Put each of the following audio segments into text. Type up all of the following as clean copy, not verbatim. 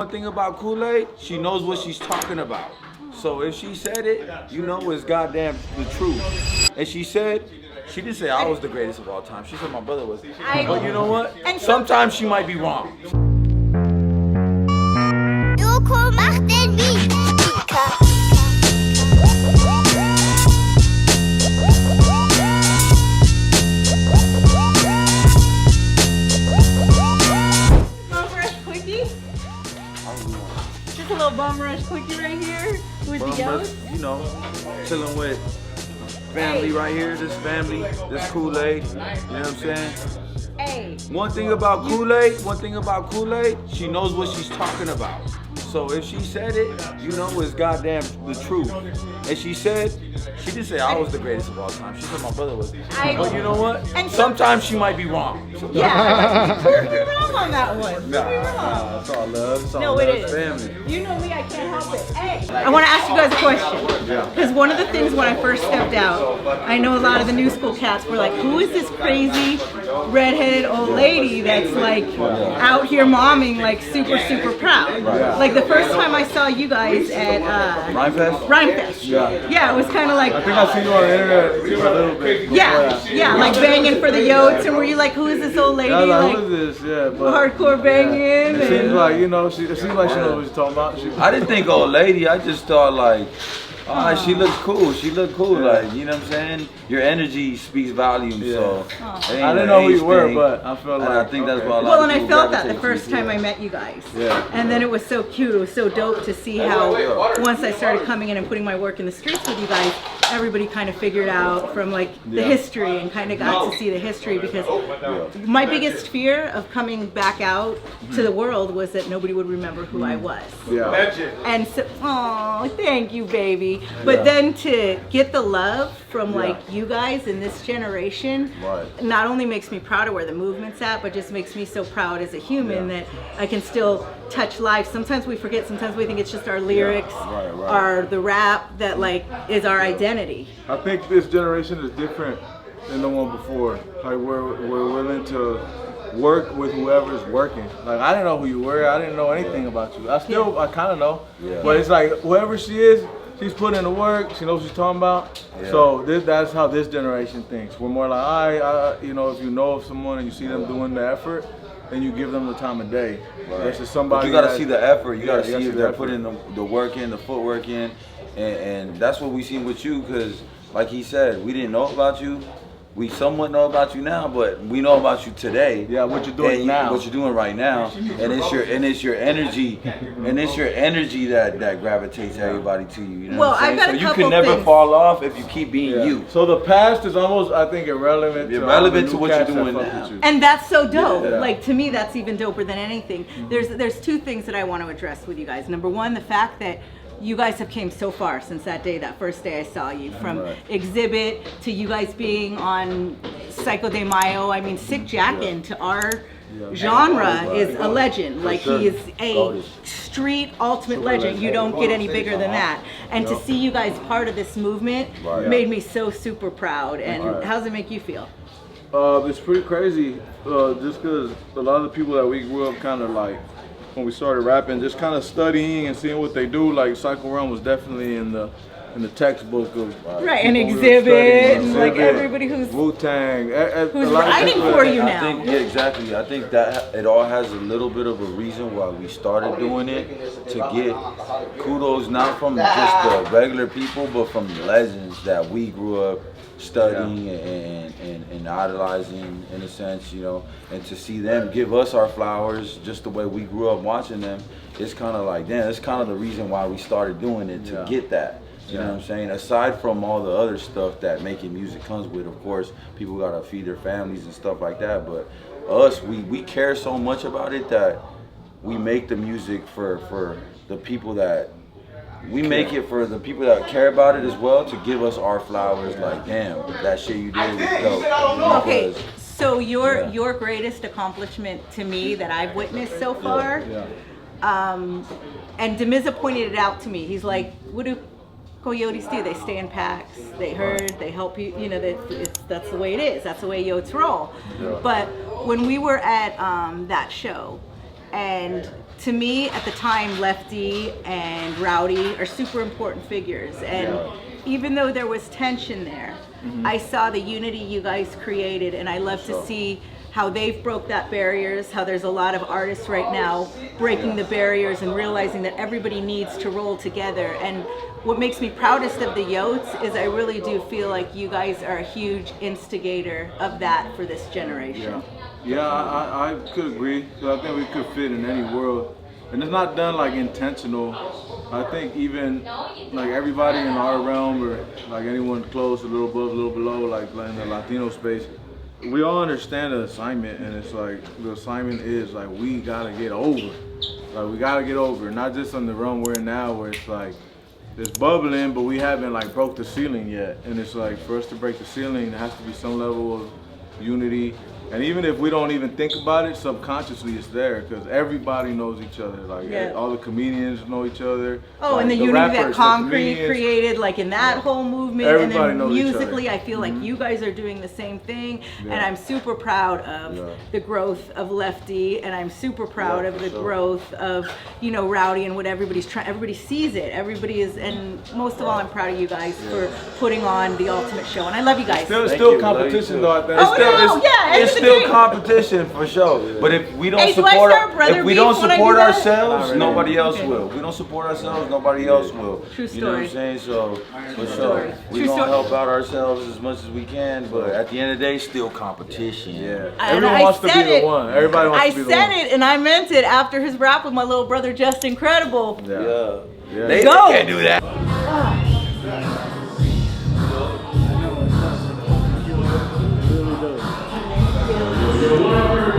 One thing about Khool-Aid, she knows what she's talking about. So if she said it, you know it's goddamn the truth. And she didn't say I was the greatest of all time. She said my brother was. But you know what? Sometimes she might be wrong. Macht den Beat. Just a little bum rush quickie right here with the goats. You know, chilling with family right here. This family, this Khool-Aid. You know what I'm saying? Hey. One thing about Khool-Aid, she knows what she's talking about. So if she said it, you know it's goddamn the truth. And she didn't say I was the greatest of all time. She said my brother was. But you know what? Sometimes she might be wrong. Yeah, prove me wrong on that one. Nah, it's all love. It's all no, love. it is. Family. You know me, I can't help it. Hey, I want to ask you guys a question. Because one of the things when I first stepped out, I know a lot of the new school cats were like, who is this crazy redheaded old lady that's like out here momming like super, super proud? Like the first time I saw you guys at Rhymefest. Yeah, it was kind of like. I think I seen you on the internet a little bit. Yeah, like banging for the Yotes, and were you like, who is this old lady? I was like, who is this? Yeah, but hardcore banging. It seems like, you know, it seems like she knows what she's talking about. I didn't think old lady. I just thought like, she looks cool. She looked cool. Like, you know what I'm saying? Your energy speaks volumes. So I didn't know who you were, but I feel like I think that's why a lot well, of and I people felt that gravitate the first to you. time I met you guys. Yeah. And then it was so cute. It was so dope to see how once I started coming in and putting my work in the streets with you guys, everybody kind of figured out from like the history and kind of got to see the history, because my biggest fear of coming back out to the world was that nobody would remember who I was. And so, oh, thank you, baby. But then to get the love from like you guys in this generation not only makes me proud of where the movement's at, but just makes me so proud as a human that I can still touch lives. Sometimes we forget, sometimes we think it's just our lyrics, or the rap that like is our identity. I think this generation is different than the one before. Like we're willing to work with whoever's working. Like I didn't know who you were. I didn't know anything about you. I kind of know. But it's like whoever she is, she's putting in the work. She knows what she's talking about. So that's how this generation thinks. We're more like, you know, if you know of someone and you see them doing the effort, then you give them the time of day. This is somebody. But you gotta see the effort. You gotta see if they're putting the work in, the footwork in, and that's what we seen with you. Because, like he said, we didn't know about you. We somewhat know about you now, but we know about you today. Yeah, what you're doing now. What you're doing right now, and it's your energy, that gravitates everybody to you. You know what I'm saying? So you can never fall off if you keep being you. So the past is almost, I think, irrelevant to what you're doing now. And that's so dope. Like to me, that's even doper than anything. There's two things that I want to address with you guys. Number one, the fact that you guys have came so far since that first day I saw you, from Exhibit to you guys being on Phyco de Mayo. I mean, Sick Jackin' to our genre is a legend. Like he is a street ultimate legend. You don't get any bigger than that. And to see you guys part of this movement made me so super proud. And how does it make you feel? It's pretty crazy, just because a lot of the people that we grew up kind of like, when we started rapping, just kind of studying and seeing what they do. Like Cycle Run was definitely in the textbook of and Exhibit, and like everybody who's Wu-Tang, who's writing for you now. Exactly. I think that it all has a little bit of a reason why we started doing it, to get kudos not from just the regular people, but from the legends that we grew up studying and idolizing, in a sense, you know, and to see them give us our flowers just the way we grew up watching them, it's kind of like, damn, it's kind of the reason why we started doing it, to get that. You know what I'm saying? Aside from all the other stuff that making music comes with, of course, people gotta feed their families and stuff like that, but us, we care so much about it that we make the music for the people that we make it for the people that care about it as well, to give us our flowers. Like, damn, that shit you did was dope. Okay, so your greatest accomplishment to me that I've witnessed so far, and Demiza pointed it out to me. He's like, what do Coyotes do? They stay in packs, they herd, they help you, you know, that's the way it is. That's the way Yotes roll. But when we were at that show, and to me, at the time, Lefty and Rowdy are super important figures. And even though there was tension there, I saw the unity you guys created, and I love to see how they've broke that barriers, how there's a lot of artists right now breaking the barriers and realizing that everybody needs to roll together. And what makes me proudest of the Yotes is I really do feel like you guys are a huge instigator of that for this generation. Yeah, I could agree. So I think we could fit in any world. And it's not done like intentional. I think even like everybody in our realm or like anyone close, a little above, a little below, like in the Latino space, we all understand the assignment, and it's like the assignment is like we gotta get over. Like we gotta get over, not just on the realm we're in now where it's like it's bubbling, but we haven't like broke the ceiling yet. And it's like for us to break the ceiling, there has to be some level of unity. And even if we don't even think about it, subconsciously it's there because everybody knows each other. Like all the comedians know each other. Oh, like, and the unity rappers, that Concrete created, like in that whole movement. Everybody and then knows each musically, other. I feel like you guys are doing the same thing. And I'm super proud of the growth of Lefty, and I'm super proud of the growth of, you know, Rowdy and what everybody's trying. Everybody sees it. Everybody is, and most of all, I'm proud of you guys for putting on the ultimate show. And I love you guys. Still competition though. It's still competition for sure. But if we don't support ourselves, nobody else will. If we don't support ourselves, nobody else will. True story. You know what I'm saying? So for sure, we're gonna help out ourselves as much as we can. But at the end of the day, still competition. Yeah. Everyone wants to be the one. Everybody wants to be the one. I said it, and I meant it after his rap with my little brother, Just Incredible. Yeah. They can't do that.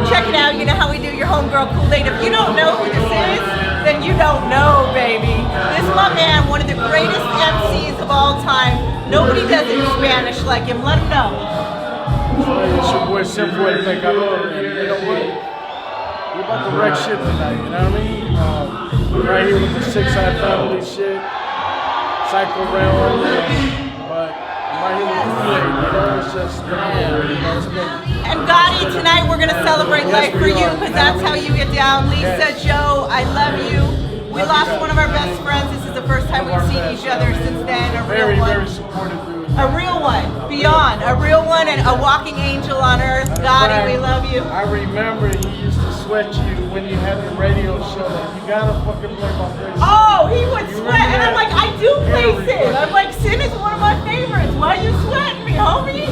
Check it out, you know how we do your homegirl Khool-Aid. If you don't know who this is, then you don't know, baby. This is my man, one of the greatest MCs of all time. Nobody does it in Spanish like him. Let him know. It's your boy Sinful and Phyco, and you know what? We're about to wreck shit tonight, you know what I mean? We're right here with the 6 Eye Family shit, Psycho Realm, but I'm right here with Khool-Aid, you know? It's just, And Gotti, tonight we're going to celebrate life for you because that's how you get down. Lisa, Joe, I love you. We lost one of our best friends. This is the first time we've seen each other since then. A real one. Very supportive dude. A real one. Beyond. A real one and a walking angel on earth. Gotti, we love you. I remember he used to sweat you when you had the radio show. Like, you gotta fucking play my place. Oh, he would sweat. And I'm like, I do play Sin. I'm like, Sin is one of my favorites. Why are you sweating me, homie?